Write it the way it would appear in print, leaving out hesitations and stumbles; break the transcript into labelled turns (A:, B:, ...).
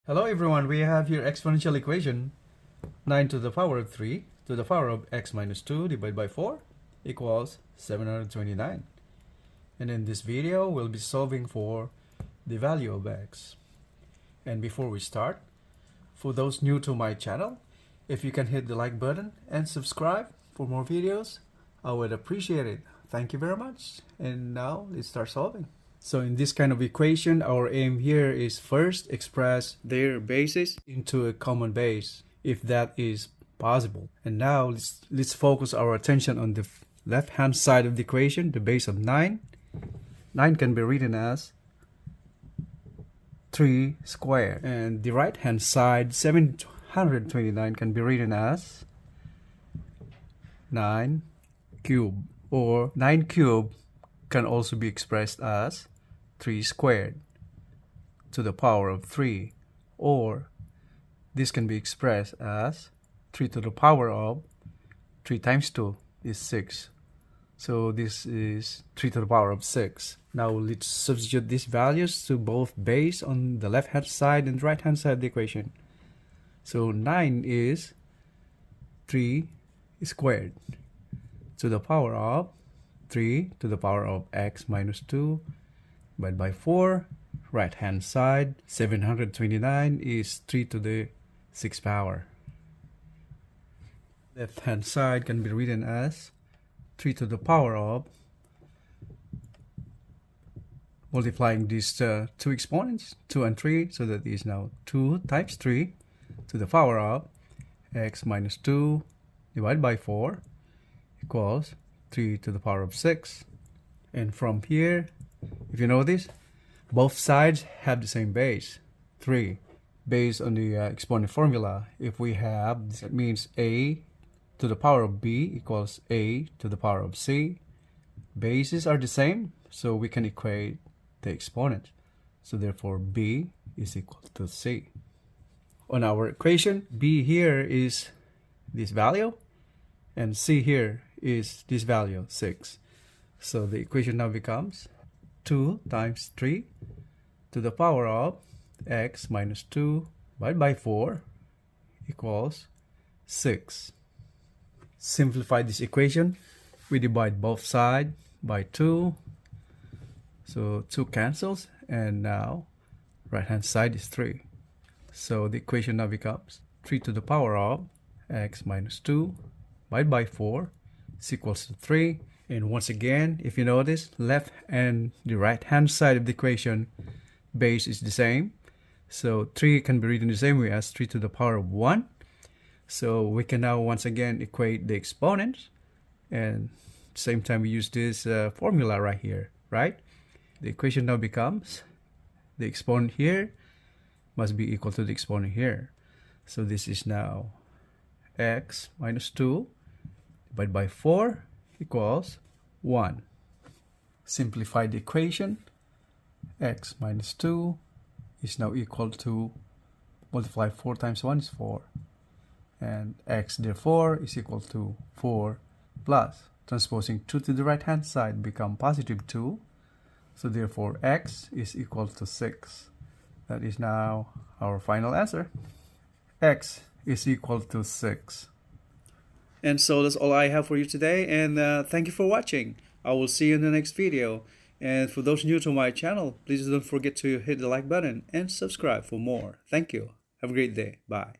A: Hello everyone, we have here exponential equation 9 to the power of 3 to the power of x minus 2 divided by 4 equals 729. And in this video, we'll be solving for the value of x. And before we start, for those new to my channel, if you can hit the like button and subscribe for more videos, I would appreciate it. Thank you very much. And now let's start solving. So in this kind of equation, our aim here is first express their bases into a common base, if that is possible. And now let's focus our attention on the left-hand side of the equation, the base of 9. 9 can be written as 3 squared. And the right-hand side, 729, can be written as 9 cubed. Or 9 cubed can also be expressed as 3 squared to the power of 3, or this can be expressed as 3 to the power of 3 times 2 is 6. So this is 3 to the power of 6. Now let's substitute these values to both base on the left hand side and right hand side of the equation. So 9 is 3 squared to the power of 3 to the power of x minus 2 divided by 4. Right hand side, 729 is 3 to the 6th power. Left hand side can be written as 3 to the power of, multiplying these two exponents, 2 and 3, so that is now 2 times 3 to the power of x minus 2 divided by 4 equals 3 to the power of 6. And from here, if you notice, both sides have the same base, 3. Based on the exponent formula, if we have, that means a to the power of b equals a to the power of c. Bases are the same, so we can equate the exponent. So therefore, b is equal to c. On our equation, b here is this value, and c here is this value, 6. So the equation now becomes 2 times 3 to the power of x minus 2 divided by 4 equals 6. Simplify this equation. We divide both sides by 2. So 2 cancels, and now right hand side is 3. So the equation now becomes 3 to the power of x minus 2 divided by 4 is equals to 3. And once again, if you notice, left and the right hand side of the equation, base is the same. So 3 can be written the same way as 3 to the power of 1. So we can now once again equate the exponents. And at the same time, we use this formula right here, right? The equation now becomes the exponent here must be equal to the exponent here. So this is now x minus 2 divided by 4 equals 1. Simplify the equation. X minus 2 is now equal to, multiply 4 times 1 is 4. And x therefore is equal to 4 plus, transposing 2 to the right hand side, become positive 2. So therefore x is equal to 6. That is now our final answer. X is equal to 6. And so that's all I have for you today, and thank you for watching. I will see you in the next video. And for those new to my channel, please don't forget to hit the like button and subscribe for more. Thank you. Have a great day. Bye.